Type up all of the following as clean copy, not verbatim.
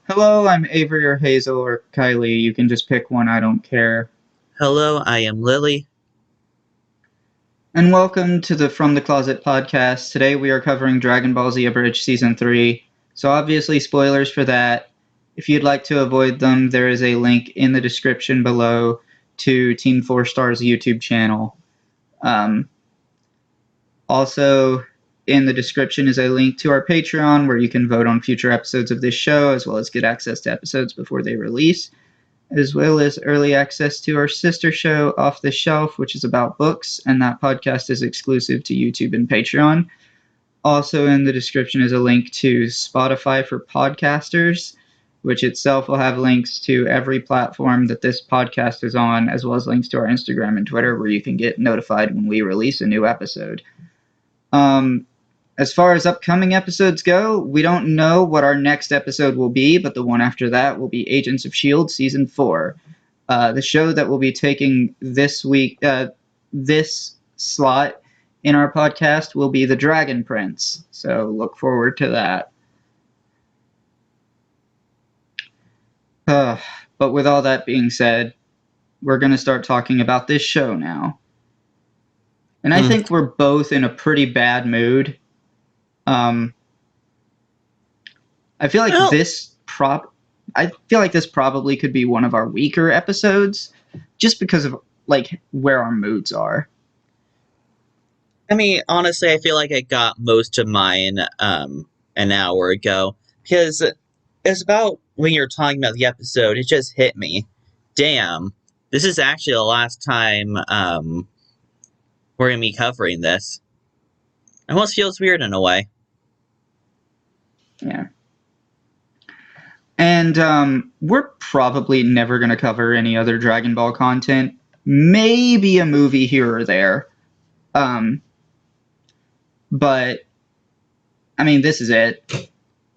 Hello, I'm Avery or Hazel or Kylie. You can just pick one, I don't care. Hello, I am Lily. And welcome to the From the Closet podcast. Today we are covering Dragon Ball Z Abridged Season 3. So obviously spoilers for that. If you'd like to avoid them, there is a link in the description below to Team 4 Star's YouTube channel. Um, Also, in the description is a link to our Patreon where you can vote on future episodes of this show as well as get access to episodes before they release, as well as early access to our sister show, Off the Shelf, which is about books, and that podcast is exclusive to YouTube and Patreon. Also, in the description is a link to Spotify for podcasters, which itself will have links to every platform that this podcast is on, as well as links to our Instagram and Twitter, where you can get notified when we release a new episode. Um, as far as upcoming episodes go, we don't know what our next episode will be, but the one after that will be Agents of S.H.I.E.L.D. Season 4. The show that will be taking this slot in our podcast will be The Dragon Prince. So look forward to that. But with all that being said, we're going to start talking about this show now. And I Hmm. think we're both in a pretty bad mood. Um, I feel like Well, I feel like this probably could be one of our weaker episodes, just because of like where our moods are. I mean, honestly, I feel like I got most of mine an hour ago because it's about when you're talking about the episode, it just hit me. Damn, this is actually the last time we're gonna be covering this. It almost feels weird in a way. Yeah. And we're probably never going to cover any other Dragon Ball content. Maybe a movie here or there. Um, but, I mean, this is it.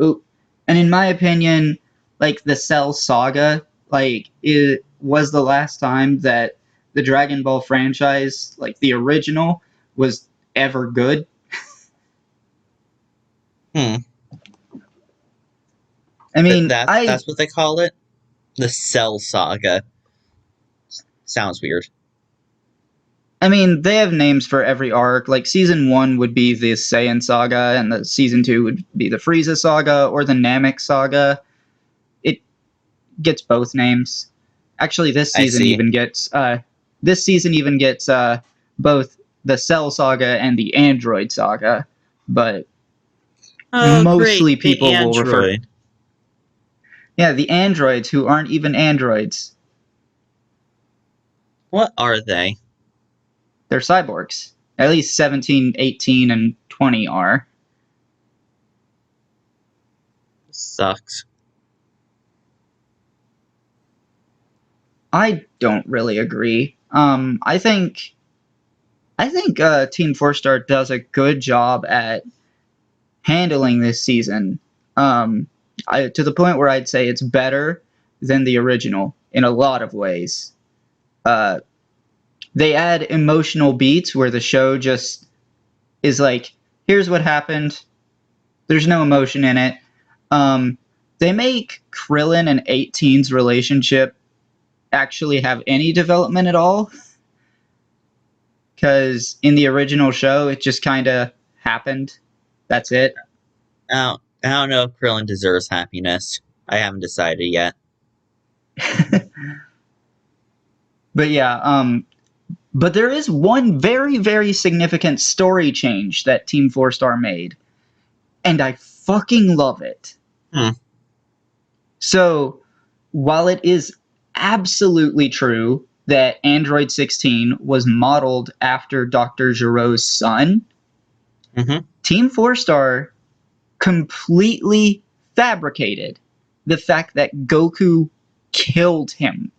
Ooh. And in my opinion, like, the Cell Saga, like, it was the last time that the Dragon Ball franchise, like, the original, was ever good. Hmm. I mean, That's what they call it. The Cell Saga. Sounds weird. They have names for every arc. Like season 1 would be the Saiyan saga, and the season 2 would be the Frieza saga or the Namek saga. It gets both names. Actually, I see. this season even gets both the Cell saga and the Android saga. But Oh, great, mostly the people will refer, android. yeah, the androids who aren't even androids. What are they? They're cyborgs. At least 17, 18, and 20 are. Sucks. I don't really agree. I think Team Four Star does a good job at handling this season. To the point where I'd say it's better than the original in a lot of ways. Uh, they add emotional beats where the show just is like, here's what happened. There's no emotion in it. Um, they make Krillin and 18's relationship actually have any development at all. Because in the original show, it just kind of happened. That's it. I don't know if Krillin deserves happiness. I haven't decided yet. But yeah, but there is one very, very significant story change that Team Four Star made, and I fucking love it. Hmm. So, while it is absolutely true that Android 16 was modeled after Dr. Giro's son, Mm-hmm. Team Four Star completely fabricated the fact that Goku killed him.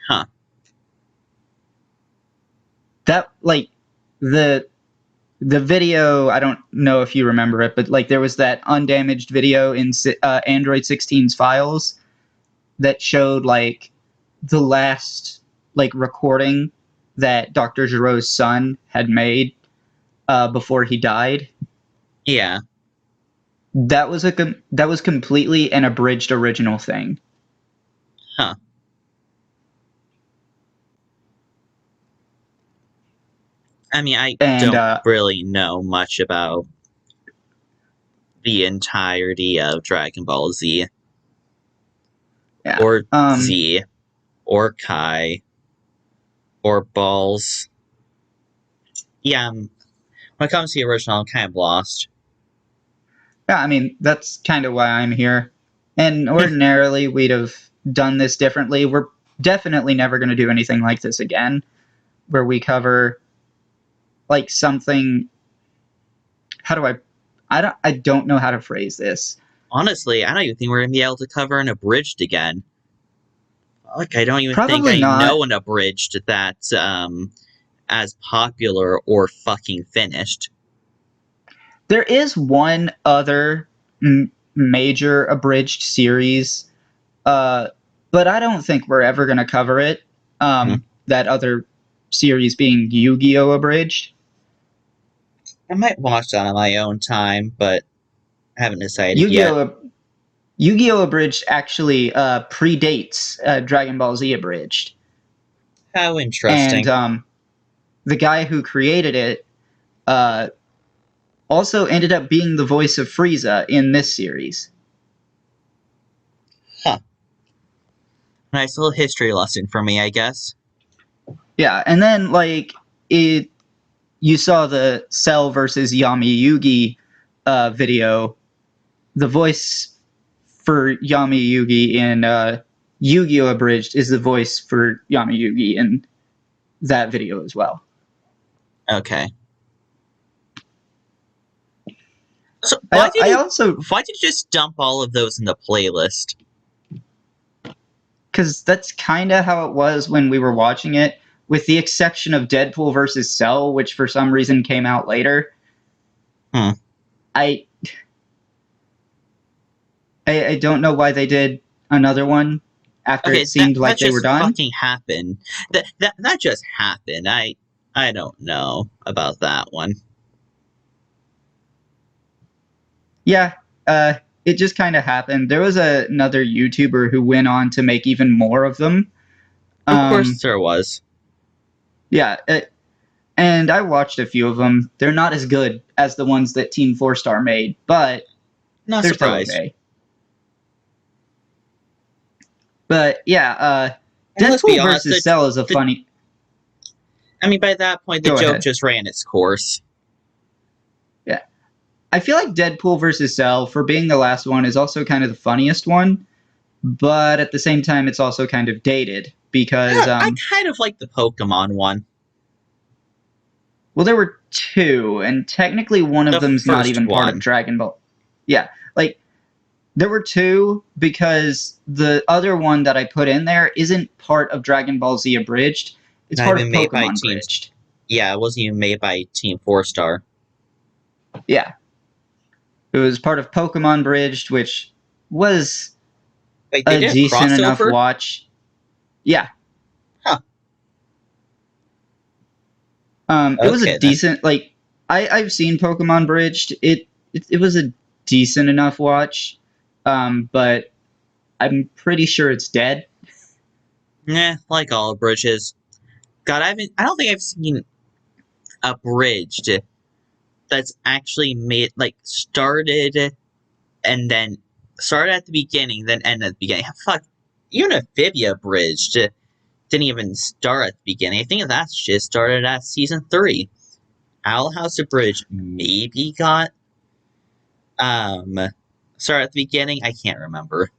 Huh. That like the video, I don't know if you remember it, but like there was that undamaged video in Android 16's files that showed like the last like recording that Dr. Giro's son had made before he died. Yeah. That was that was completely an abridged original thing. Huh. I mean, I And don't really know much about the entirety of Dragon Ball Z yeah. or Z or Kai or Balls. Yeah, when it comes to the original, I'm kind of lost. Yeah, I mean, that's kind of why I'm here. And ordinarily, we'd have done this differently. We're definitely never going to do anything like this again, where we cover like something. How do I don't know how to phrase this. Honestly, I don't even think we're going to be able to cover an abridged again. Like, I don't even think Probably I not. know an abridged that's as popular or fucking finished. There is one other major abridged series, but I don't think we're ever going to cover it. Mhm. That other series being Yu-Gi-Oh! Abridged. I might watch that on my own time, but I haven't decided yet. Yu-Gi-Oh! Yu-Gi-Oh! Abridged actually predates Dragon Ball Z Abridged, How and interesting. the guy who created it uh, also ended up being the voice of Frieza in this series. Huh. Nice little history lesson for me, I guess. Yeah, and then like it, you saw the Cell versus Yami Yugi video. The voice for Yami Yugi in Yu-Gi-Oh! Abridged is the voice for Yami Yugi in that video as well. Okay. So I also, why did you just dump all of those in the playlist? because that's kind of how it was when we were watching it, with the exception of Deadpool versus Cell, which for some reason came out later. Hmm. I I don't know why they did another one after Okay, it seemed that like they were just done. fucking happened. That just happened. I don't know about that one. Yeah, it just kind of happened. There was another YouTuber who went on to make even more of them. Of course there was. Yeah, and I watched a few of them. They're not as good as the ones that Team 4 Star made, but Not they're still surprised. okay. But yeah, And let's be Deadpool honest, versus Cell is a funny. I mean, by that point, the Go joke ahead. just ran its course. Yeah, I feel like Deadpool versus Cell, for being the last one, is also kind of the funniest one, but at the same time, it's also kind of dated because I kind of like the Pokemon one. well, there were two, and technically one of The them's not first even part of one. Dragon Ball. Yeah, like there were two because the other one that I put in there isn't part of Dragon Ball Z Abridged. It's Not part of even made by Pokemon Team. Bridged. Yeah, it wasn't even made by Team 4 Star. Yeah, it was part of Pokemon Bridged, which was Wait, they a did a decent enough crossover? watch. Yeah, Huh. it was a Okay then. decent like I've seen Pokemon Bridged. It was a decent enough watch, but I'm pretty sure it's dead. Like all bridges. God, I don't think I've seen a bridge that's actually made like started and then started at the beginning, then ended at the beginning. Fuck, even Amphibia Bridge didn't even start at the beginning. I think that shit started at season 3. Owl House of Bridge maybe got um started at the beginning. I can't remember.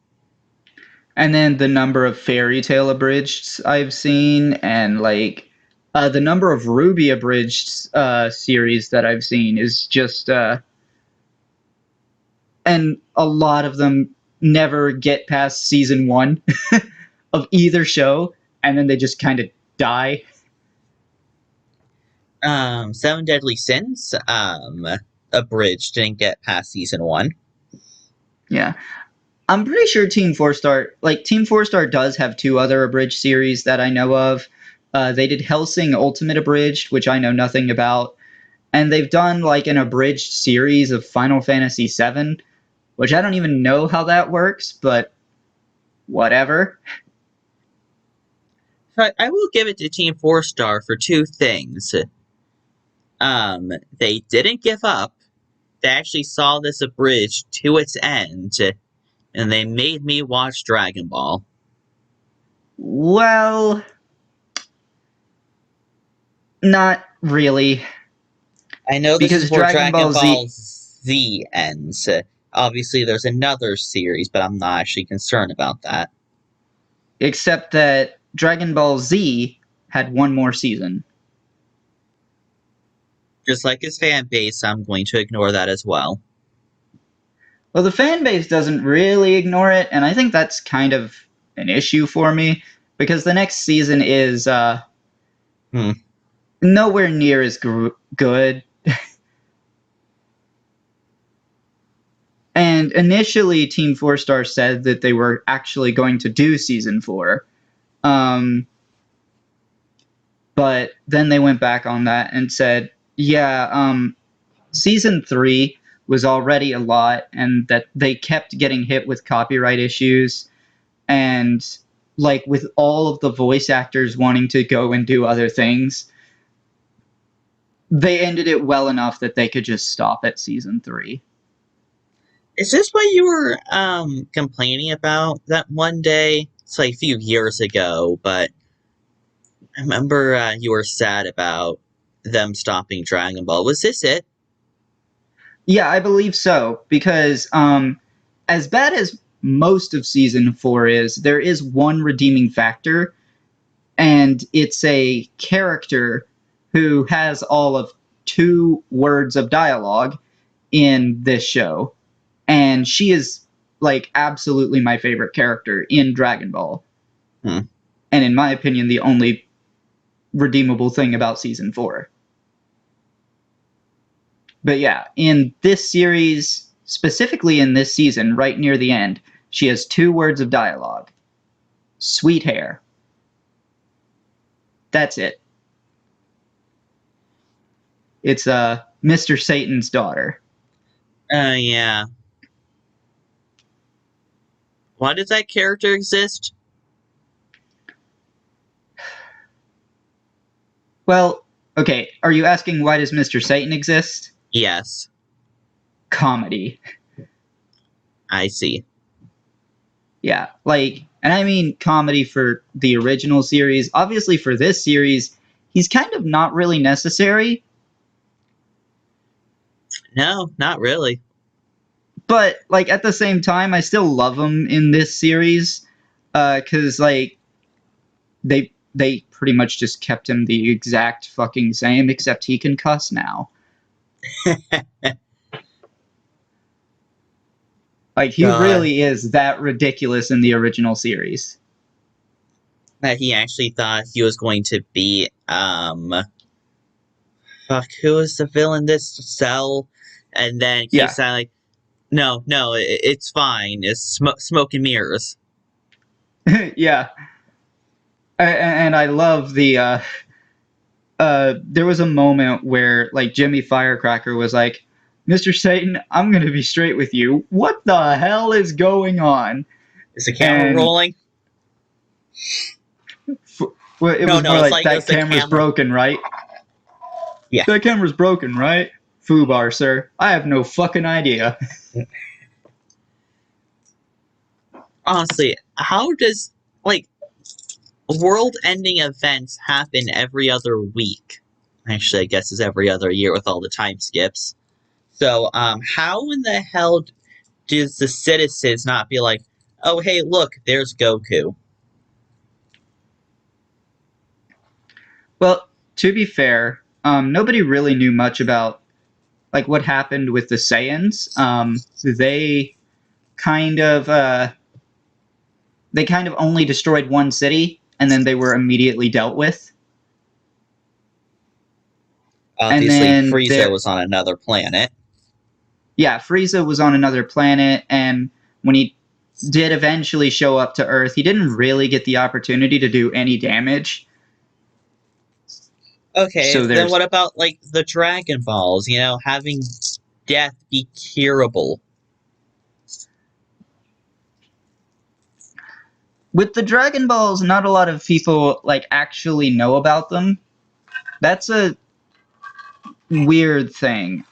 And then the number of Fairy Tale abridged I've seen, and like the number of Ruby abridged series that I've seen is just, and a lot of them never get past season one of either show, and then they just kind of die. Seven Deadly Sins abridged didn't get past season 1. Yeah. I'm pretty sure Team 4 Star does have two other abridged series that I know of. They did Hellsing Ultimate Abridged, which I know nothing about, and they've done like an abridged series of Final Fantasy VII, which I don't even know how that works, but whatever. So I will give it to Team 4-Star for two things. They didn't give up. They actually saw this abridged to its end, and they made me watch Dragon Ball. Well, not really, I know this is because where Dragon Dragon Ball Ball Z, Z ends. Obviously, there's another series, but I'm not actually concerned about that. except that Dragon Ball Z had one more season. Just like his fan base, I'm going to ignore that as well. Well, the fan base doesn't really ignore it, and I think that's kind of an issue for me, because the next season is nowhere near as good. And initially, Team 4-Star said that they were actually going to do season 4. But then they went back on that and said, yeah, season 3 was already a lot, and that they kept getting hit with copyright issues, and like with all of the voice actors wanting to go and do other things, they ended it well enough that they could just stop at season 3. Is this what you were complaining about that one day? It's like a few years ago, but I remember you were sad about them stopping Dragon Ball. Was this it? Yeah, I believe so, because as bad as most of season 4 is, there is one redeeming factor, and it's a character who has all of 2 words of dialogue in this show, and she is like absolutely my favorite character in Dragon Ball. And in my opinion, the only redeemable thing about season 4. But yeah, in this series, specifically in this season, right near the end, she has 2 words of dialogue. Sweet hair. That's it. It's Mr. Satan's daughter. Yeah. Why does that character exist? Well, okay, are you asking why does Mr. Satan exist? Yes, Comedy. I see. Yeah, like, and I mean comedy for the original series. Obviously, for this series, he's kind of not really necessary. No, not really. But, like, at the same time, I still love him in this series. Because, like, they pretty much just kept him the exact fucking same, except he can cuss now. Like, he God, really is that ridiculous in the original series. that he actually thought he was going to be fuck, who was the villain this Cell, and then he Yeah, said like, no, it's fine. It's smoke and mirrors. yeah. And I love the, there was a moment where, like, Jimmy Firecracker was like, Mr. Satan, I'm going to be straight with you. What the hell is going on? Is the camera And rolling? well, it No, was more it's like, like that it's the camera's camera. broken, right? Yeah. That camera's broken, right? Foobar, sir. I have no fucking idea. Honestly, how does like world-ending events happen every other week? Actually, I guess it's every other year with all the time skips. So, how in the hell does the citizens not be like, oh, hey, look, there's Goku? Well, to be fair, nobody really knew much about like what happened with the Saiyans. They kind of only destroyed one city, and then they were immediately dealt with. And Obviously, then Frieza there, was on another planet. yeah, Frieza was on another planet, and when he did eventually show up to Earth, he didn't really get the opportunity to do any damage. Okay, So then there's what about, like, the Dragon Balls? You know, having death be curable. with the Dragon Balls, not a lot of people like actually know about them. That's a weird thing.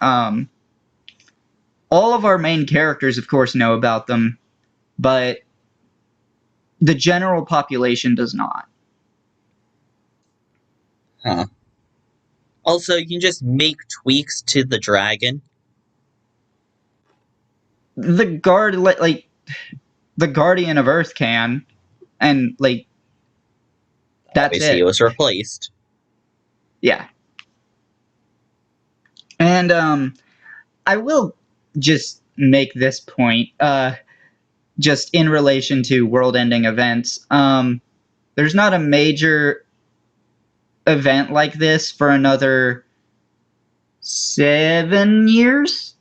All of our main characters, of course, know about them, but the general population does not. Huh. Also, you can just make tweaks to the dragon. The guard, like the Guardian of Earth can, and like that's Obviously, it it. was replaced. Yeah. And I will just make this point, just in relation to world-ending events. There's not a major event like this for another 7 years.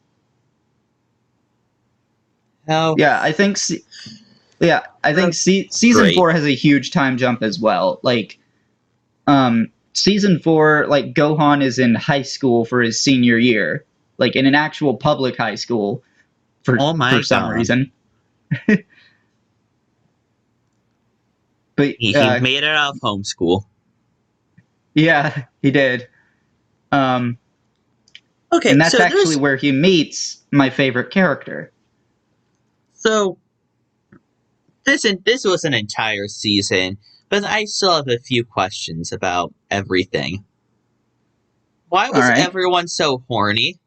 How? Yeah, I think. Season Great. 4 has a huge time jump as well. Like, season 4, like Gohan is in high school for his senior year, like in an actual public high school, Oh my for some god. reason. But He made it out of homeschool. yeah, he did. Okay, And that's so actually where he meets my favorite character. So this was an entire season, but I still have a few questions about everything. Why was Alright. everyone so horny?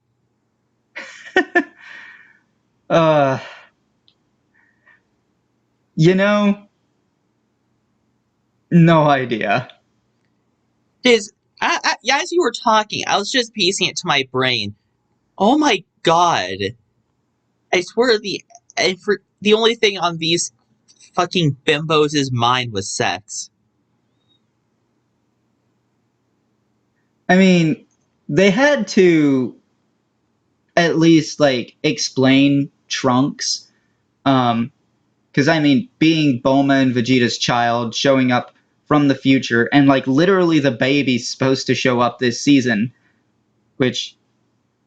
You know, no idea. Because as you were talking, I was just piecing it to my brain. Oh my god! I swear the only thing on these fucking bimbos' mind was sex. I mean, they had to at least like explain Trunks, because I mean, being Bulma and Vegeta's child, showing up from the future, and like literally the baby's supposed to show up this season, which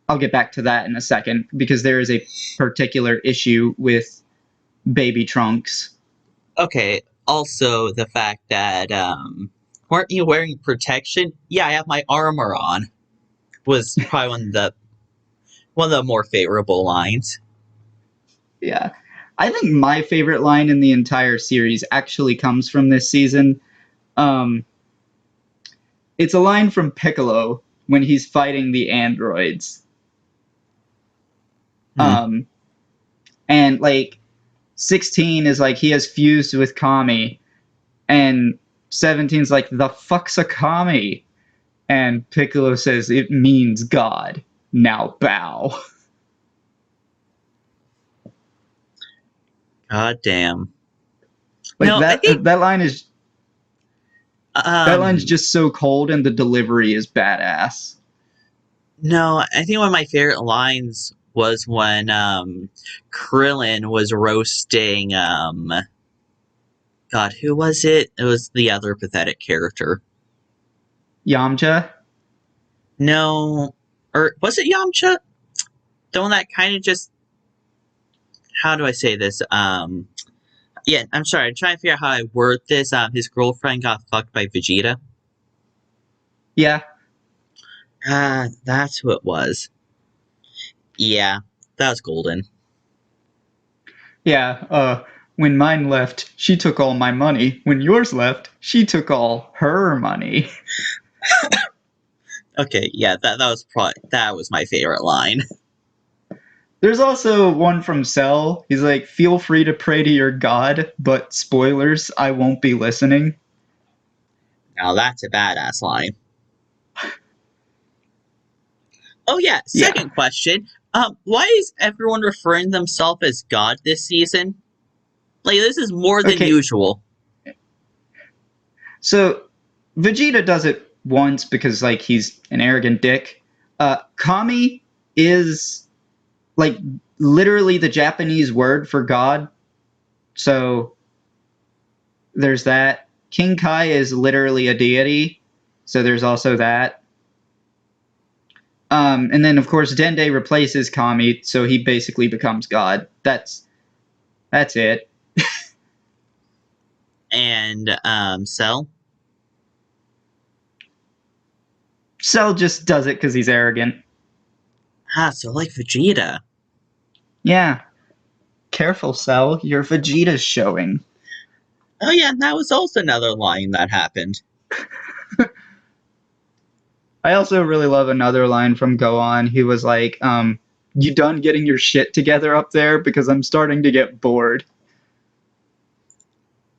I'll get back to that in a second, because there is a particular issue with baby Trunks. Okay, also the fact that weren't you wearing protection? Yeah, I have my armor on. Was probably one of the more favorable lines. Yeah. I think my favorite line in the entire series actually comes from this season. Um, it's a line from Piccolo when he's fighting the androids. Hmm. And like 16 is like he has fused with Kami, and 17's like, the fuck's a Kami? And Piccolo says it means God. Now bow. God damn. Like No, I think that line is that line's um just so cold, and the delivery is badass. no, I think one of my favorite lines was when Krillin was roasting God, who was it? It was the other pathetic character. Yamcha? No, or was it Yamcha? The one that kind of just, how do I say this? Yeah, I'm sorry. I'm trying to figure out how I word this. His girlfriend got fucked by Vegeta. Yeah. That's who it was. Yeah, that was golden. Yeah. When mine left, she took all my money. When yours left, she took all her money. Okay, yeah, that was my favorite line. There's also one from Cell. He's like, feel free to pray to your God, but spoilers, I won't be listening. Now that's a badass line. Oh yeah, Yeah. second question. Why is everyone referring themselves as God this season? Like this is more than Okay, usual. so Vegeta does it once because, like, he's an arrogant dick. Kami is, like, literally the Japanese word for God. So there's that. King Kai is literally a deity. So there's also that. And then, of course, Dende replaces Kami, so he basically becomes God. That's it. and Cell. Cell just does it because he's arrogant. So like Vegeta. Yeah. Careful, Cell. Your Vegeta's showing. Oh yeah, that was also another line that happened. I also really love another line from Gohan. He was like, you done getting your shit together up there? Because I'm starting to get bored.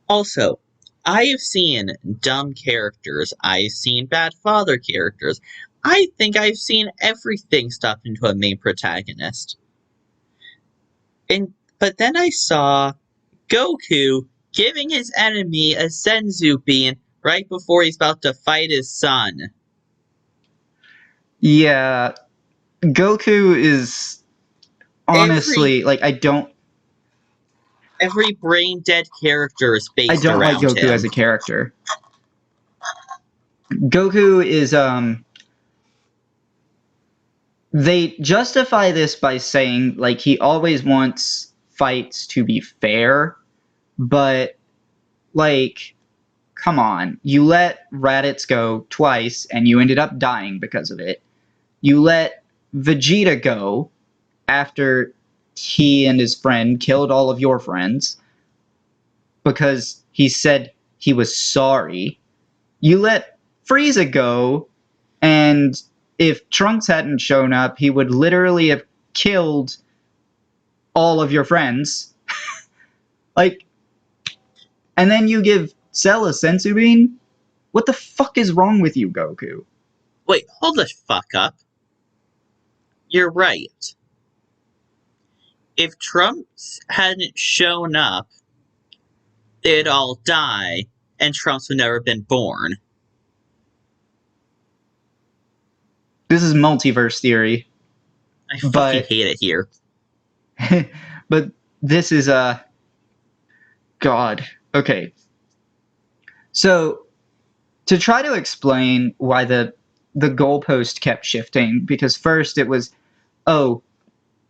Also, I have seen dumb characters. I've seen bad father characters. I think I've seen everything stuffed into a main protagonist. But then I saw Goku giving his enemy a Senzu bean right before he's about to fight his son. Yeah. Goku is honestly, Every brain dead character is I based don't like around Goku him. as a character. Goku is, they justify this by saying, like, he always wants fights to be fair, but, like, come on. You let Raditz go twice, and you ended up dying because of it. You let Vegeta go after he and his friend killed all of your friends because he said he was sorry. You let Frieza go, and if Trunks hadn't shown up, he would literally have killed all of your friends. Like, and then you give Cell a Senzu Bean? What the fuck is wrong with you, Goku? Wait, hold the fuck up. You're right. If Trunks hadn't shown up, they'd all die, and Trunks would never have been born. This is multiverse theory. I fucking hate it here. But this is God. Okay. So to try to explain why the goalpost kept shifting, because first it was,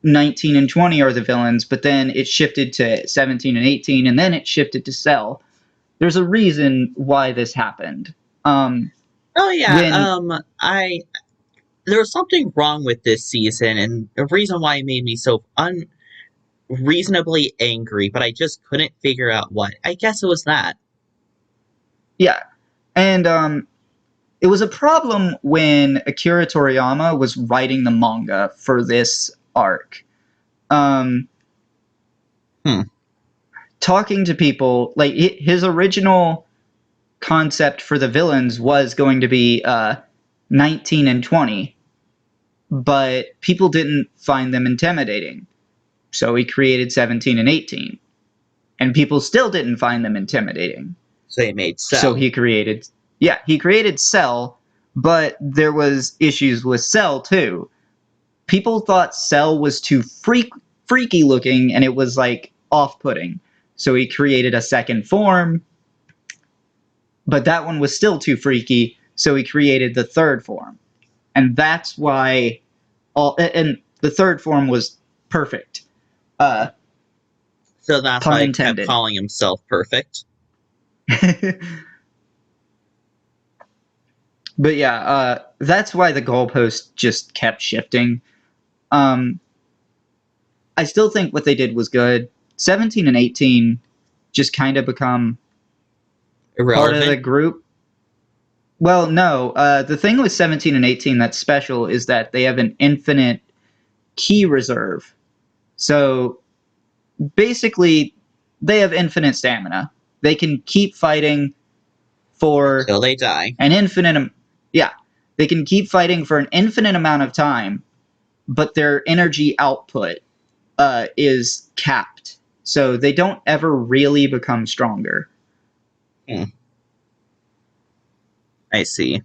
19 and 20 are the villains, but then it shifted to 17 and 18, and then it shifted to Cell. There's a reason why this happened. Oh yeah, there was something wrong with this season, and the reason why it made me so unreasonably angry, but I just couldn't figure out what. I guess it was that. Yeah. And it was a problem when Akira Toriyama was writing the manga for this arc. Talking to people, like his original concept for the villains was going to be 19 and 20, but people didn't find them intimidating. So he created 17 and 18, and people still didn't find them intimidating. So he made Cell. So he created Cell, but there was issues with Cell too. People thought Cell was too freaky looking, and it was like off-putting. So he created a second form, but that one was still too freaky, so he created the third form. And that's why and the third form was perfect. So that's why he kept calling himself perfect. But yeah, that's why the goalpost just kept shifting. I still think what they did was good. 17 and 18 just kind of become irrelevant. Part of the group. Well, no. The thing with 17 and 18 that's special is that they have an infinite ki reserve. So basically, they have infinite stamina. They can keep fighting for until they die. They can keep fighting for an infinite amount of time, but their energy output is capped. So they don't ever really become stronger. I see.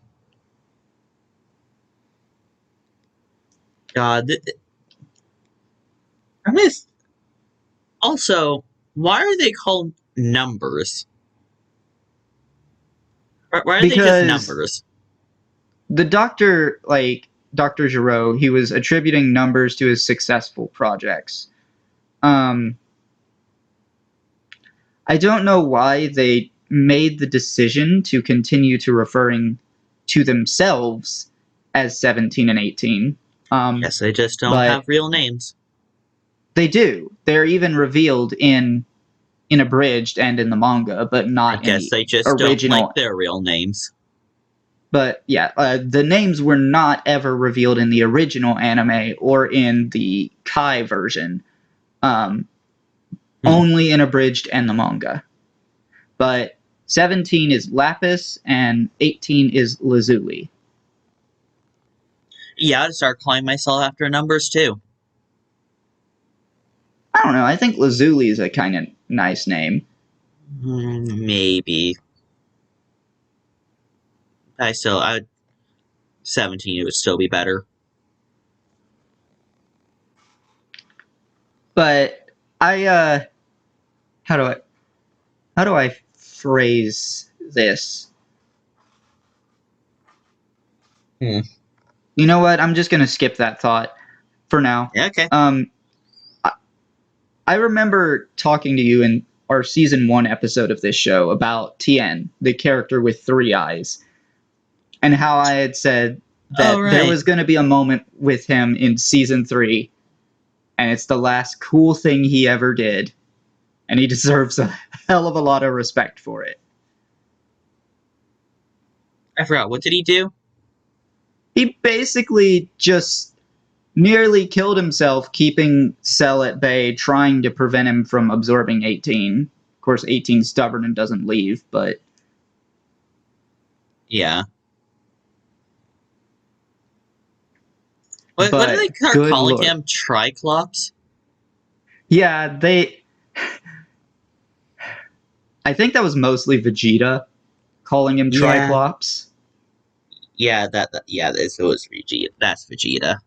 God. I miss. Also, why are they called numbers? Why are they just numbers? The doctor, Dr. Giraud, he was attributing numbers to his successful projects. I don't know why they made the decision to continue to referring to themselves as 17 and 18. Yes, they just don't But have real names. they do. They're even revealed in Abridged and in the manga, but I not in guess the they just don't like original. their real names. But yeah, the names were not ever revealed in the original anime or in the Kai version. Only in Abridged and the manga. But 17 is Lapis and 18 is Lazuli. Yeah, I'd start calling myself after numbers too. I don't know. I think Lazuli is a kind of nice name. Maybe. I 17 would still be better. But how do I phrase this? You know what? I'm just gonna skip that thought for now. Yeah, okay. I remember talking to you in our season 1 episode of this show about Tien, the character with 3 eyes, and how I had said that there was going to be a moment with him in season 3, and it's the last cool thing he ever did, and he deserves a hell of a lot of respect for it. I forgot. What did he do? He basically just nearly killed himself keeping Cell at bay, trying to prevent him from absorbing 18. Of course, 18's stubborn and doesn't leave, but... Yeah. What did they start calling him? Triclops? Yeah, I think that was mostly Vegeta calling him Triclops. Yeah, it was Vegeta. That's Vegeta.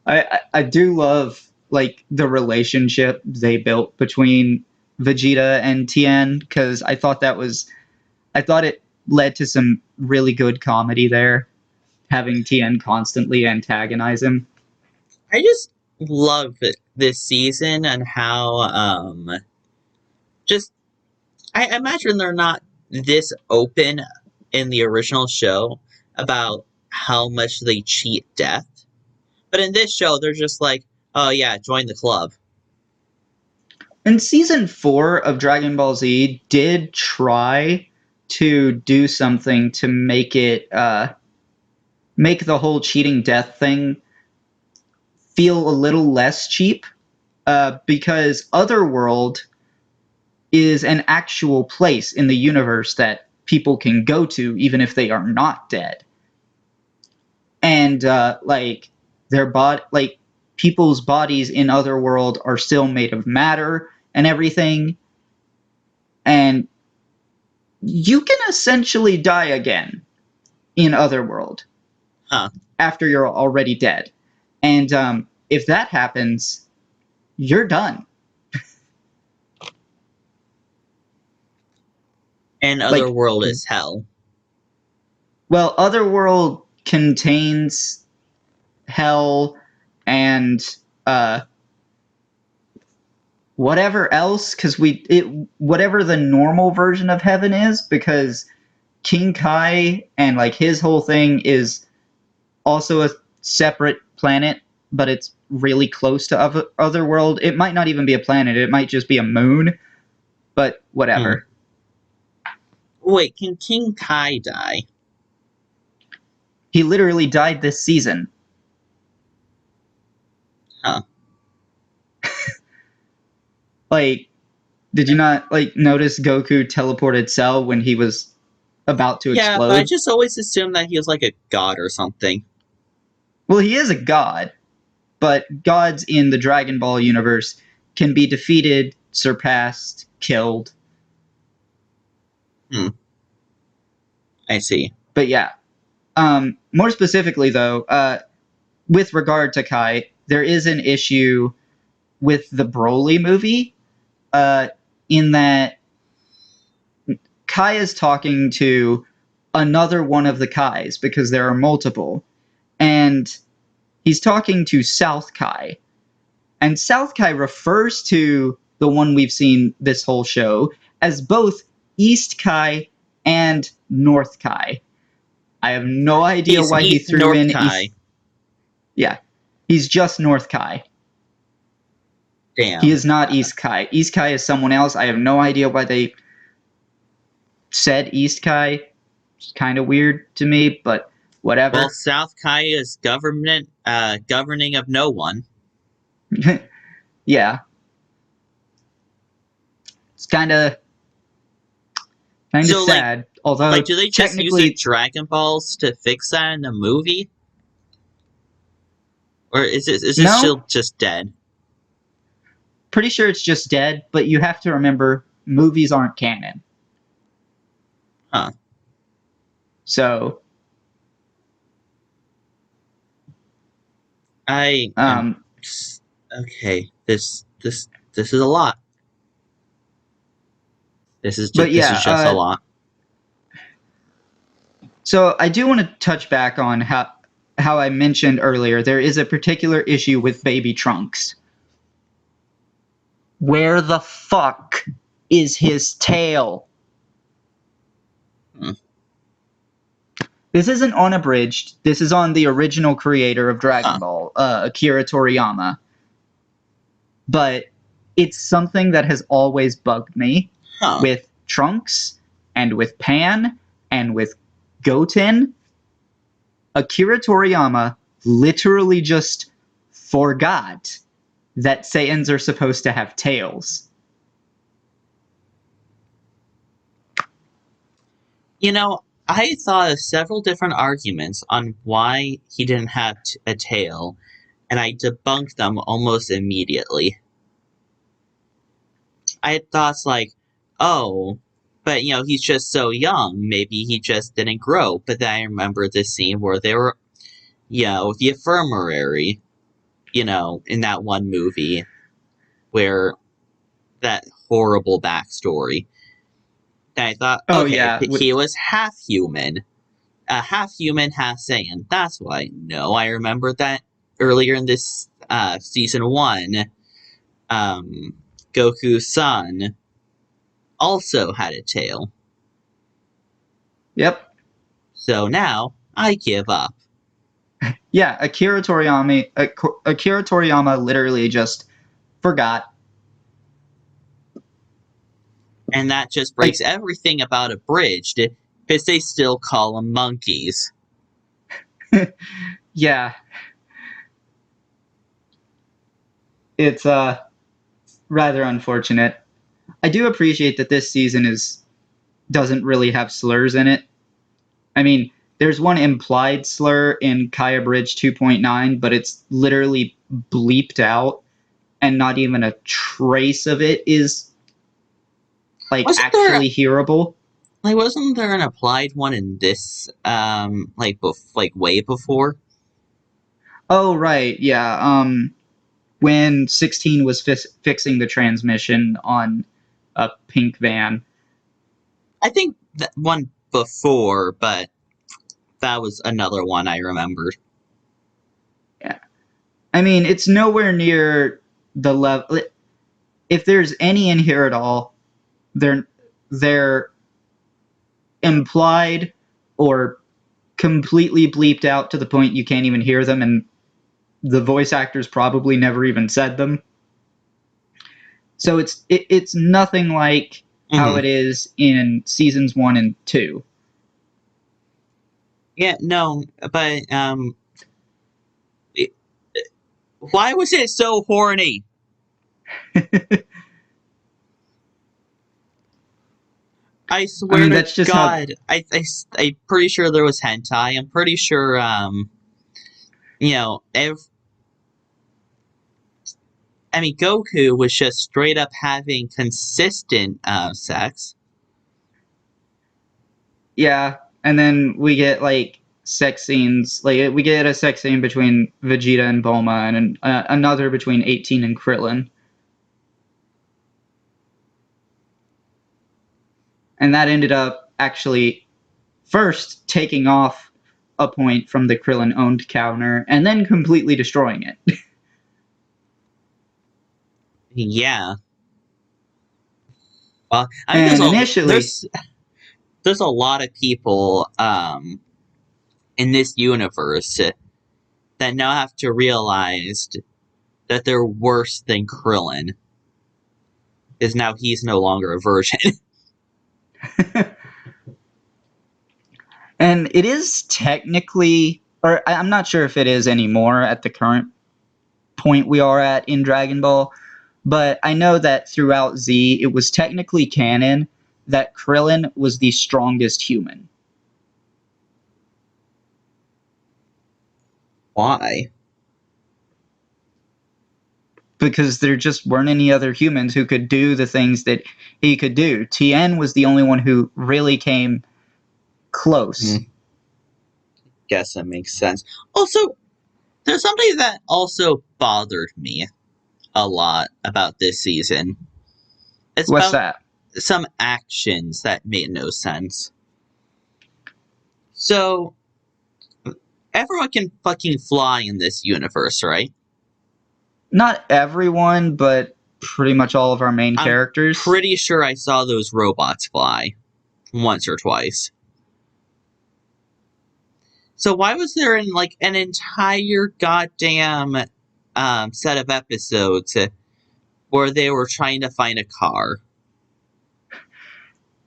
I do love like the relationship they built between Vegeta and Tien, because I thought it led to some really good comedy there, having Tien constantly antagonize him. I just love this season and how I imagine they're not this open in the original show about how much they cheat death. But in this show, they're just like, oh yeah, join the club. And season 4 of Dragon Ball Z did try to do something to make it make the whole cheating death thing feel a little less cheap, because Otherworld is an actual place in the universe that people can go to even if they are not dead. And like people's bodies in Otherworld are still made of matter and everything, and you can essentially die again in Otherworld after you're already dead. And if that happens, you're done. And Otherworld is hell. Well, Otherworld contains hell and whatever else, because whatever the normal version of heaven is, because King Kai and like his whole thing is also a separate planet, but it's really close to Otherworld. It might not even be a planet; it might just be a moon. But whatever. Wait, can King Kai die? He literally died this season. Huh. Like, did you not notice Goku teleported Cell when he was about to explode? Yeah, I just always assumed that he was like a god or something. Well, he is a god, but gods in the Dragon Ball universe can be defeated, surpassed, killed. I see. But yeah. More specifically, though, with regard to Kai, there is an issue with the Broly movie, in that Kai is talking to another one of the Kais, because there are multiple, and he's talking to South Kai. And South Kai refers to the one we've seen this whole show as both East Kai and North Kai. I have no idea why he He's threw North in Kai. East. Yeah, he's just North Kai. Damn. He is not East Kai. East Kai is someone else. I have no idea why they said East Kai. It's kind of weird to me, but whatever. Well, South Kai is governing of no one. Yeah. It's kind of So, sad. Although do they just use the technically, Dragon Balls to fix that in the movie? Or is it No. still just dead? pretty sure it's just dead. But you have to remember, movies aren't canon. Huh. So, okay. This is a lot. This is just a lot. So I do want to touch back on how I mentioned earlier there is a particular issue with Baby Trunks. Where the fuck is his tail? This isn't on Abridged. This is on the original creator of Dragon Ball, Akira Toriyama. But it's something that has always bugged me with Trunks and with Pan and with Goten. Akira Toriyama literally just forgot that Saiyans are supposed to have tails. I thought of several different arguments on why he didn't have a tail, and I debunked them almost immediately. I had thoughts like, oh, but he's just so young, maybe he just didn't grow. But then I remember this scene where they were, the infirmary, in that one movie, where that horrible backstory. And I thought, he was half human, half Saiyan. That's what I know. I remember that earlier in this season 1, Goku's son also had a tail. Yep. So now I give up. Yeah, Akira Toriyama literally just forgot. And that just breaks everything about Abridged, because they still call them monkeys. Yeah. It's rather unfortunate. I do appreciate that this season doesn't really have slurs in it. I mean, there's one implied slur in Kai Abridged 2.9, but it's literally bleeped out, and not even a trace of it is actually hearable. Wasn't there an applied one in this, way before? Oh, right, yeah. When 16 was fixing the transmission on a pink van. I think that one before, but that was another one I remembered. Yeah. I mean, it's nowhere near the level. If there's any in here at all, they're implied or completely bleeped out to the point you can't even hear them, and the voice actors probably never even said them. So it's nothing like how it is in seasons 1 and 2. Yeah, no, but why was it so horny? I swear that's just God, I'm pretty sure there was hentai. I'm pretty sure, Goku was just straight up having consistent sex. Yeah, and then we get sex scenes. We get a sex scene between Vegeta and Bulma, and another between 18 and Krillin. And that ended up actually first taking off a point from the Krillin-owned counter, and then completely destroying it. Yeah. Well, I mean, And initially, there's a lot of people in this universe that now have to realize that they're worse than Krillin, is now he's no longer a virgin. and it is technically, or I'm not sure if it is anymore at the current point we are at in Dragon Ball, but I know that throughout Z, it was technically canon that Krillin was the strongest human. Why? Because there just weren't any other humans who could do the things that he could do. Tien was the only one who really came close. Guess that makes sense. Also, there's something that also bothered me a lot about this season. It's What's about that? some actions that made no sense. So, everyone can fucking fly in this universe, right? Not everyone, but pretty much all of our main I'm characters. pretty sure I saw those robots fly once or twice. So why was there an entire goddamn set of episodes where they were trying to find a car?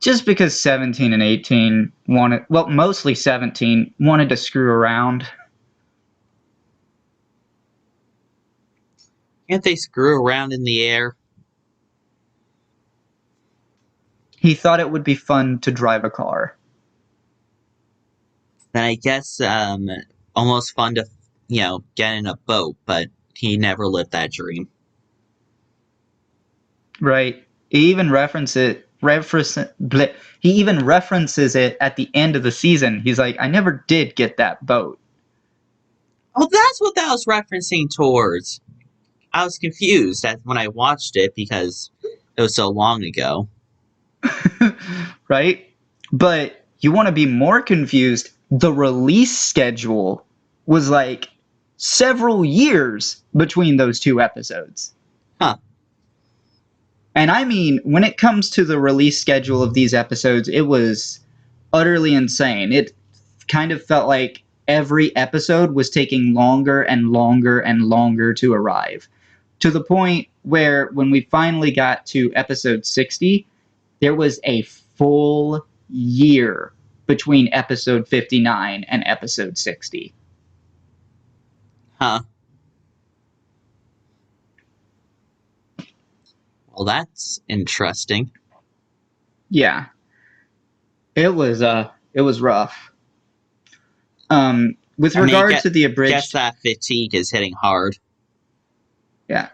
Just because 17 and 18 wanted, well, mostly 17 wanted to screw around. Can't they screw around in the air? He thought it would be fun to drive a car. Then I guess almost fun to get in a boat, but he never lived that dream. Right. He even he even references it at the end of the season. He's like, I never did get that boat. Oh, that's what that was referencing towards. I was confused when I watched it because it was so long ago. Right? But you want to be more confused, the release schedule was like several years between those two episodes. Huh. And I mean, when it comes to the release schedule of these episodes, it was utterly insane. It kind of felt like every episode was taking longer and longer and longer to arrive. To the point where when we finally got to episode 60, there was a full year between episode 59 and episode 60. Huh. Well, that's interesting. Yeah. It was rough. With regard to the abridged, guess that fatigue is hitting hard. Yeah.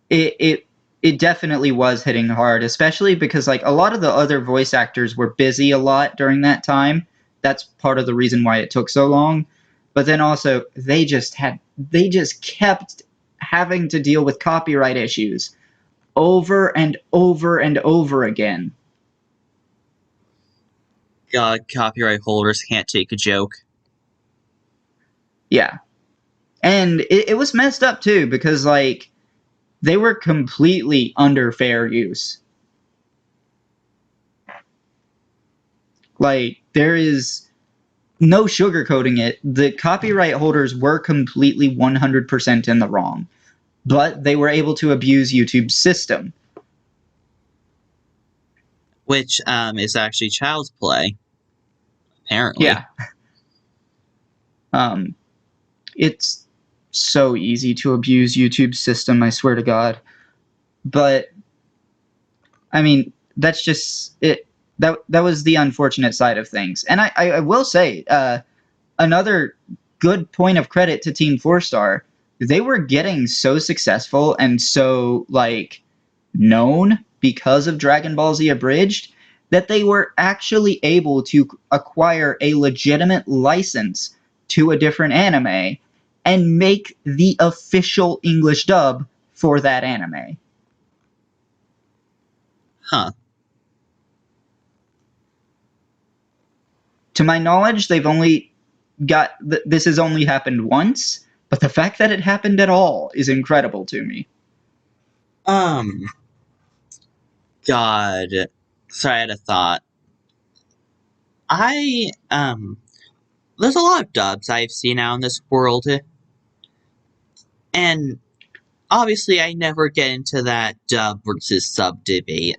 It definitely was hitting hard, especially because like a lot of the other voice actors were busy a lot during that time. That's part of the reason why it took so long. But then also they just kept having to deal with copyright issues over and over and over again. God, copyright holders can't take a joke. Yeah. And it was messed up too, because like they were completely under fair use. Like there is no sugarcoating it. The copyright holders were completely 100% in the wrong, but they were able to abuse YouTube's system. Which is actually child's play, apparently. Yeah. It's so easy to abuse YouTube's system, I swear to God. But I mean, that's just it. That was the unfortunate side of things. And I will say, another good point of credit to Team 4-Star, they were getting so successful and so like known because of Dragon Ball Z Abridged that they were actually able to acquire a legitimate license to a different anime and make the official English dub for that anime. Huh. To my knowledge, they've only got this has only happened once, but the fact that it happened at all is incredible to me. God, Sorry, I had a thought. There's a lot of dubs I've seen out in this world, and obviously I never get into that dub versus sub debate.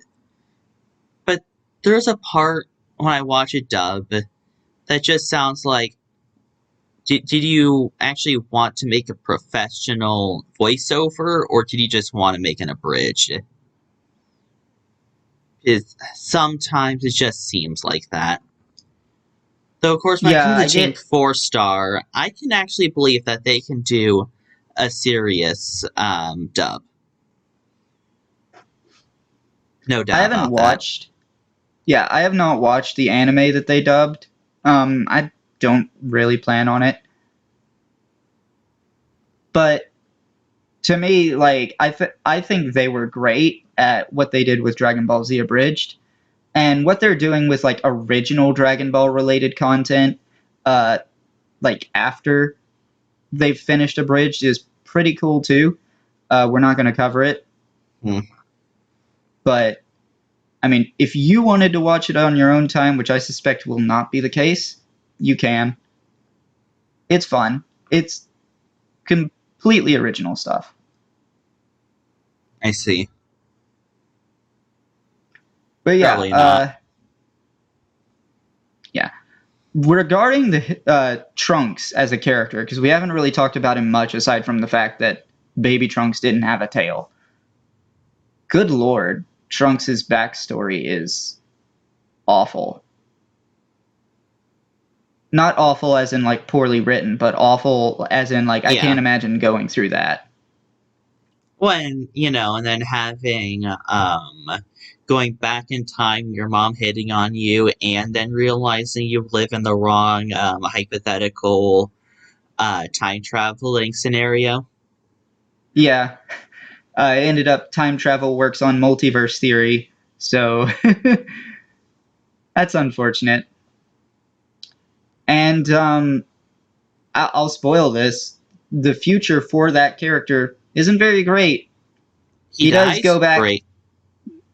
But there's a part when I watch a dub that just sounds like, did you actually want to make a professional voiceover, or did you just want to make an abridged? Sometimes it just seems like that. Though, of course, when it Yeah, comes to I Team get. 4 Star, I can actually believe that they can do a serious dub. No I doubt haven't about that. watched. Yeah, I have not watched the anime that they dubbed. I don't really plan on it. But to me, like I think they were great at what they did with Dragon Ball Z Abridged, and what they're doing with like original Dragon Ball related content, uh, like after they've finished Abridged is pretty cool too. We're not going to cover it, Hmm. but I mean, if you wanted to watch it on your own time, which I suspect will not be the case, you can. It's fun. It's completely original stuff. I see. But yeah, Probably not. yeah. Regarding the Trunks as a character, because we haven't really talked about him much aside from the fact that Baby Trunks didn't have a tail. Good lord, Trunks' backstory is awful. Not awful as in like poorly written, but awful as in like I Yeah. can't imagine going through that. And then having going back in time, your mom hitting on you, and then realizing you live in the wrong hypothetical time traveling scenario. Yeah, it ended up time travel works on multiverse theory, so that's unfortunate. And I'll spoil this. The future for that character isn't very great. He He does dies? go back. Great.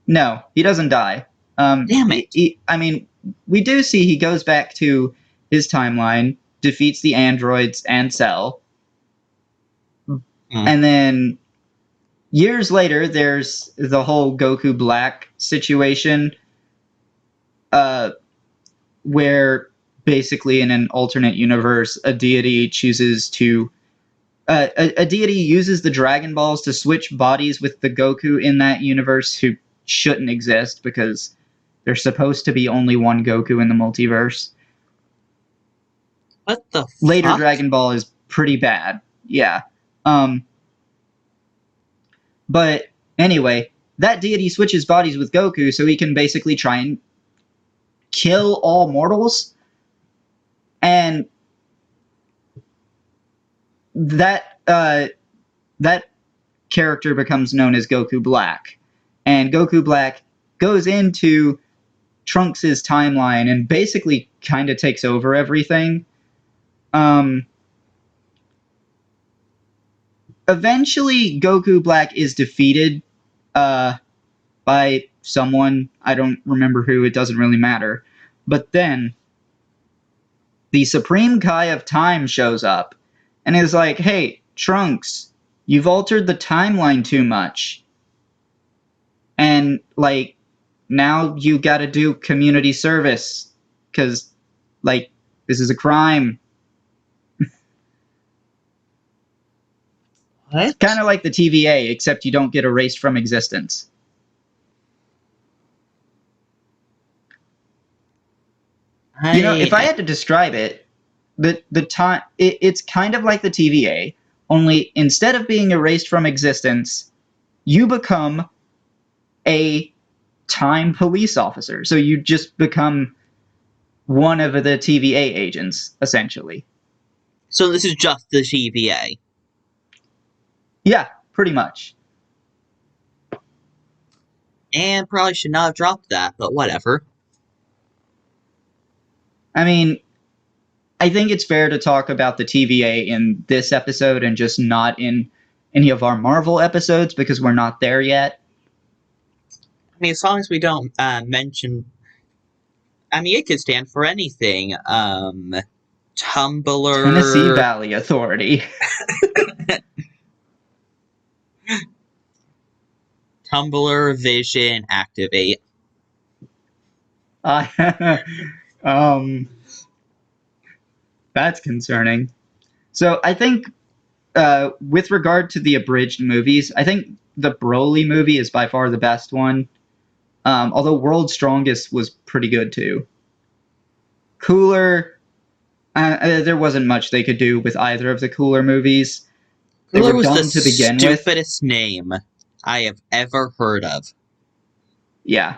No, he doesn't die. Damn it. I mean, we do see he goes back to his timeline, defeats the androids and Cell, Hmm. and then years later, there's the whole Goku Black situation, uh, where basically in an alternate universe, a deity chooses to. A deity uses the Dragon Balls to switch bodies with the Goku in that universe who shouldn't exist because there's supposed to be only one Goku in the multiverse. What the Later fuck? Dragon Ball is pretty bad. Yeah. Um, but anyway, that deity switches bodies with Goku so he can basically try and kill all mortals. And that character becomes known as Goku Black. And Goku Black goes into Trunks' timeline and basically kind of takes over everything. Eventually, Goku Black is defeated by someone. I don't remember who. It doesn't really matter. But then the Supreme Kai of Time shows up and is like, hey, Trunks, you've altered the timeline too much. And, like, now you gotta do community service because, like, this is a crime. It's What? kind of like the TVA, except you don't get erased from existence. You know, if I I had to describe it, the time it's kind of like the TVA, only instead of being erased from existence, you become a time police officer. So you just become one of the TVA agents, essentially. So this is just the TVA. Yeah, pretty much. And probably should not have dropped that, but whatever. I mean, I think it's fair to talk about the TVA in this episode and just not in any of our Marvel episodes because we're not there yet. I mean, as long as we don't mention. I mean, it could stand for anything. Tennessee Tumblr. Valley Authority. Tumblr Vision Activate. Um, that's concerning. So I think, with regard to the abridged movies, I think the Broly movie is by far the best one. Although World's Strongest was pretty good too. Cooler, there wasn't much they could do with either of the Cooler movies. They Cooler were was the dumb to begin with. stupidest name I have ever heard of. Yeah.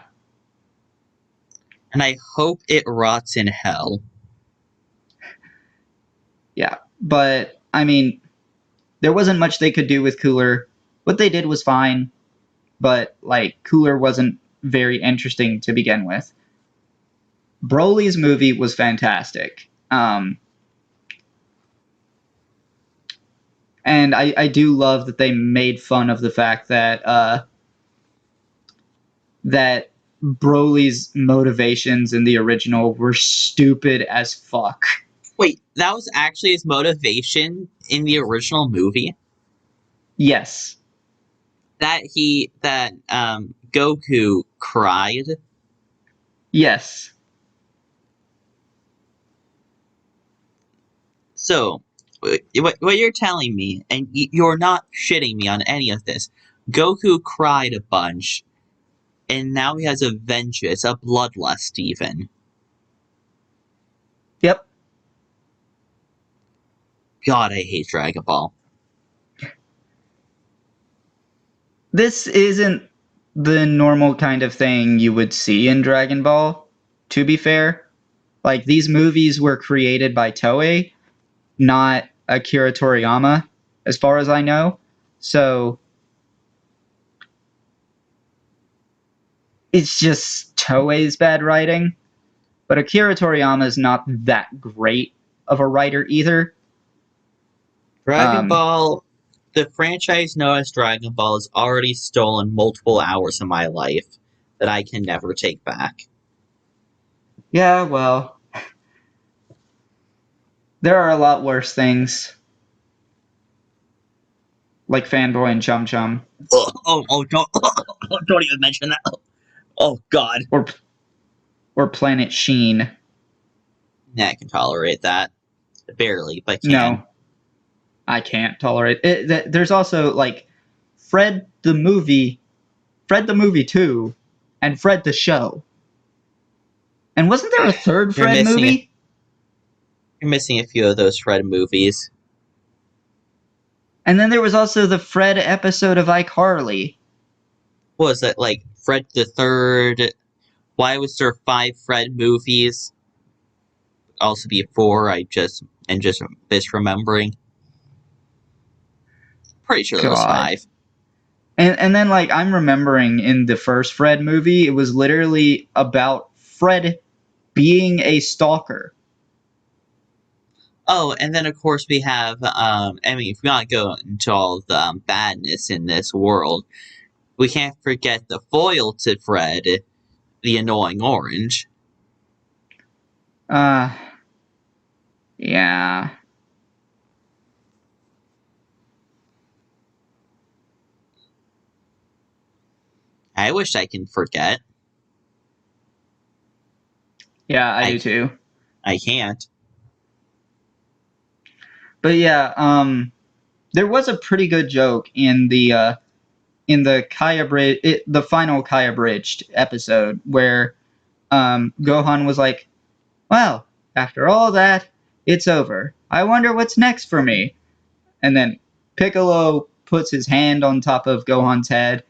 And I hope it rots in hell. Yeah. But, I mean, there wasn't much they could do with Cooler. What they did was fine, but, like, Cooler wasn't very interesting to begin with. Broly's movie was fantastic. And I do love that they made fun of the fact that that Broly's motivations in the original were stupid as fuck. Wait, that was actually his motivation in the original movie? Yes. That Goku cried? Yes. So, what you're telling me, and you're not shitting me on any of this, Goku cried a bunch, and now he has a vengeance, a bloodlust even. Yep. God, I hate Dragon Ball. This isn't the normal kind of thing you would see in Dragon Ball, to be fair. Like, these movies were created by Toei, not Akira Toriyama, as far as I know. So, it's just Toei's bad writing. But Akira Toriyama is not that great of a writer either. Dragon Ball, the franchise known as Dragon Ball, has already stolen multiple hours of my life that I can never take back. Yeah, well, there are a lot worse things. Like Fanboy and Chum Chum. Don't even mention that. Oh, God. Or Planet Sheen. Yeah, I can tolerate that. Barely, but can. No, I can't tolerate it. There's also, like, Fred the Movie 2, and Fred the Show. And wasn't there a third Fred movie? You're missing a few of those Fred movies. And then there was also the Fred episode of iCarly. What was that, like, Fred the Third? Why was there 5 Fred movies? Also be 4, just misremembering. Pretty sure there was 5. And then, like, I'm remembering in the first Fred movie, it was literally about Fred being a stalker. Oh, and then of course we have, I mean, if we want to go into all the badness in this world, we can't forget the foil to Fred, the annoying orange. Yeah. I wish I can forget. Yeah, I do too. I can't. But yeah, there was a pretty good joke in the the final Kai Abridged episode where Gohan was like, "Well, after all that, it's over. I wonder what's next for me." And then Piccolo puts his hand on top of Gohan's head,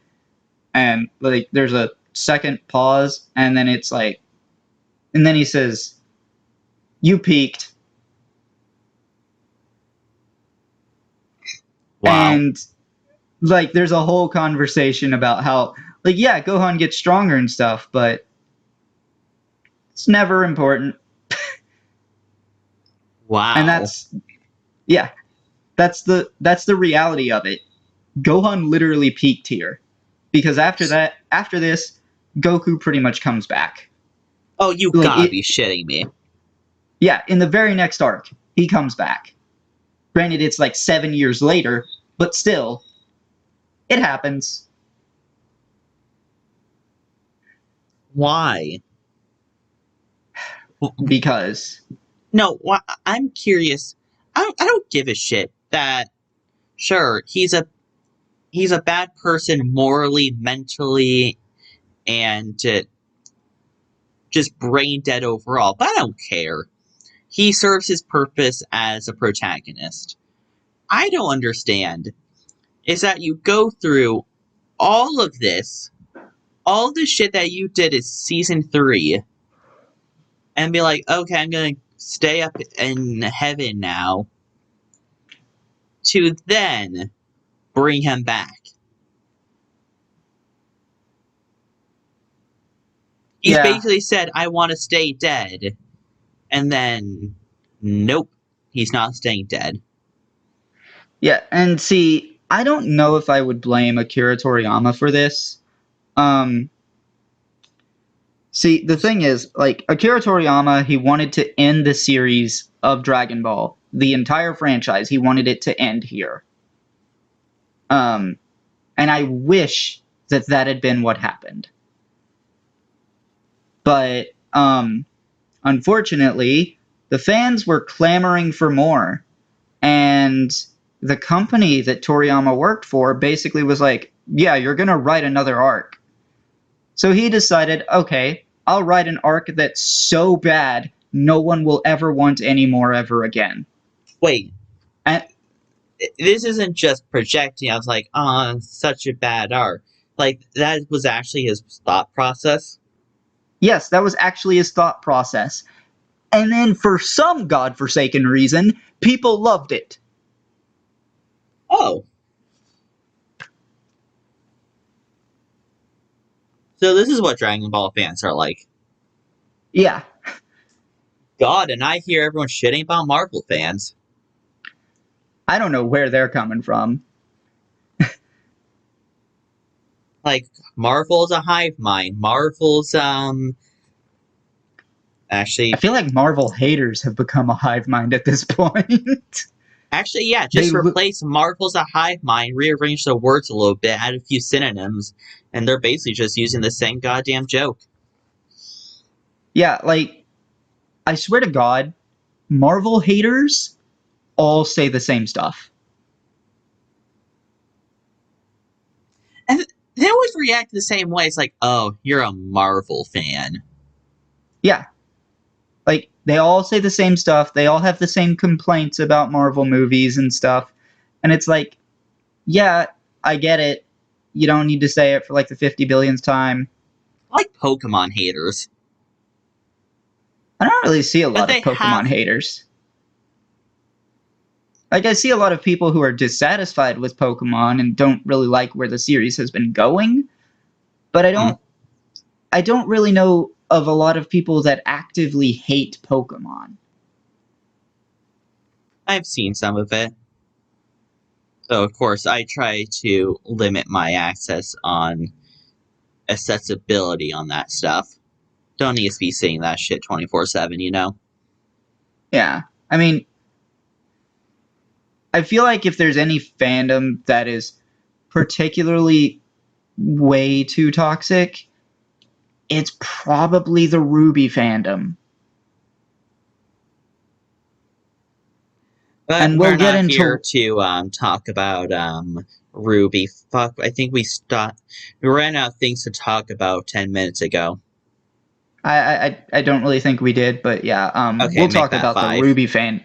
and like there's a second pause, and then it's like, and then he says, "You peaked." Wow. And like there's a whole conversation about how, like, yeah, Gohan gets stronger and stuff, but it's never important. Wow. And that's the reality of it. Gohan literally peaked here, because after this, Goku pretty much comes back. Oh, you Like, gotta be shitting me. Yeah, in the very next arc, he comes back. Granted, it's like 7 years later, but still, it happens. Why? Because. No, I'm curious. I don't give a shit that, sure, he's a bad person morally, mentally, and just brain dead overall, but I don't care. He serves his purpose as a protagonist. I don't understand is that you go through all of this, all the shit that you did is season 3, and be like, okay, I'm gonna stay up in heaven now, to then bring him back. He's basically said, I want to stay dead. And then, nope, he's not staying dead. Yeah, and see, I don't know if I would blame Akira Toriyama for this. See, the thing is, like, Akira Toriyama, he wanted to end the series of Dragon Ball. The entire franchise, he wanted it to end here. And I wish that that had been what happened. But, unfortunately, the fans were clamoring for more. And the company that Toriyama worked for basically was like, yeah, you're going to write another arc. So he decided, okay, I'll write an arc that's so bad no one will ever want any more ever again. Wait. And this isn't just projecting. I was like, oh, such a bad arc. Like, that was actually his thought process? yes, that was actually his thought process. And then for some godforsaken reason, people loved it. Oh. So this is what Dragon Ball fans are like. Yeah. God, and I hear everyone shitting about Marvel fans. I don't know where they're coming from. Like, Marvel's a hive mind. Marvel's, actually... I feel like Marvel haters have become a hive mind at this point. Actually, yeah, just replace Marvel's a hive mind, rearrange the words a little bit, add a few synonyms, and they're basically just using the same goddamn joke. Yeah, like, I swear to God, Marvel haters all say the same stuff. And they always react the same way. It's like, oh, you're a Marvel fan. Yeah. Like, they all say the same stuff. They all have the same complaints about Marvel movies and stuff. And it's like, yeah, I get it. You don't need to say it for like the 50 billionth time. I like Pokemon haters. I don't really see a lot of Pokemon haters. Like, I see a lot of people who are dissatisfied with Pokemon and don't really like where the series has been going. But I don't really know of a lot of people that actively hate Pokemon. I've seen some of it. So, of course, I try to limit my access on accessibility on that stuff. Don't need to be seeing that shit 24/7, you know? Yeah. I mean, I feel like if there's any fandom that is particularly way too toxic, it's probably the Ruby fandom. But and we're not here to talk about Ruby. Fuck, I think we ran out of things to talk about 10 minutes ago. I don't really think we did, but yeah, okay, we'll talk about 5. the Ruby fan.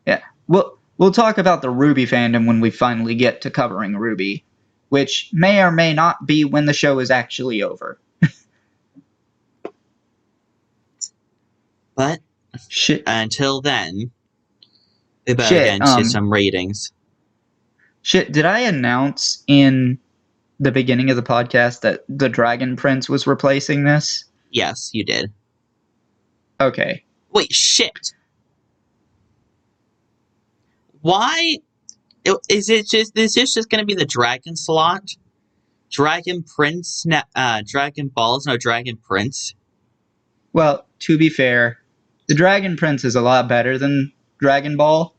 Yeah, we'll talk about the Ruby fandom when we finally get to covering Ruby, which may or may not be when the show is actually over. But shit. Until then, we better get into some ratings. Shit, did I announce in the beginning of the podcast that the Dragon Prince was replacing this? Yes, you did. Okay. Wait, shit. Why is this just going to be the Dragon slot? Dragon Prince, Dragon Ball's no Dragon Prince. Well, to be fair, the Dragon Prince is a lot better than Dragon Ball.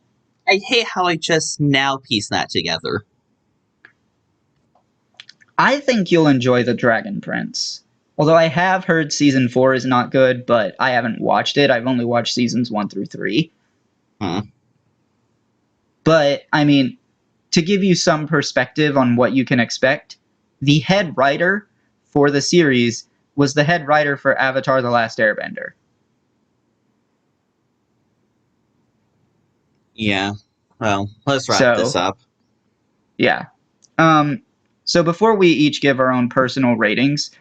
I hate how I just now pieced that together. I think you'll enjoy the Dragon Prince. Although I have heard season 4 is not good, but I haven't watched it. I've only watched seasons 1 through 3. But, I mean, to give you some perspective on what you can expect, the head writer for the series was the head writer for Avatar: The Last Airbender. Yeah. Well, let's wrap this up. Yeah. So before we each give our own personal ratings,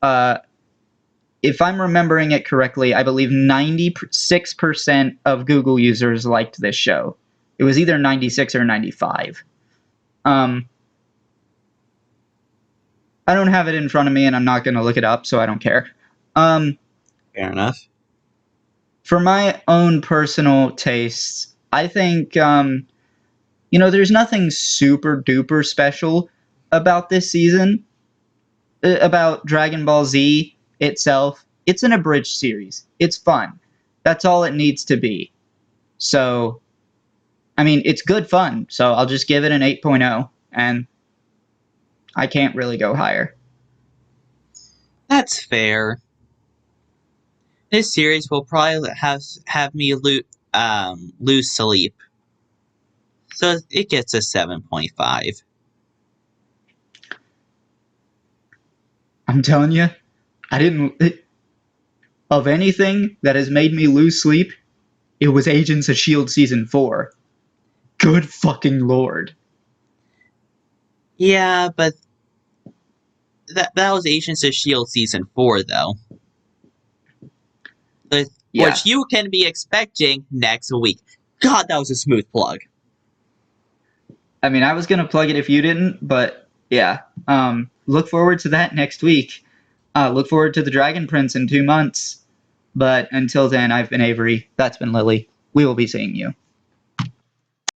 if I'm remembering it correctly, I believe 96% of Google users liked this show. It was either 96 or 95. I don't have it in front of me, and I'm not going to look it up, so I don't care. Fair enough. For my own personal tastes, I think, there's nothing super duper special about this season, about Dragon Ball Z itself. It's an abridged series. It's fun. That's all it needs to be. So, I mean, it's good fun, so I'll just give it an 8.0, and I can't really go higher. That's fair. This series will probably have me lose sleep. So it gets a 7.5. I'm telling you, of anything that has made me lose sleep, it was Agents of S.H.I.E.L.D. Season 4. Good fucking lord. Yeah, but that was Agents of S.H.I.E.L.D. Season 4, though. Which you can be expecting next week. God, that was a smooth plug. I mean, I was going to plug it if you didn't, but yeah. Look forward to that next week. Look forward to the Dragon Prince in 2 months. But until then, I've been Avory. That's been Lily. We will be seeing you.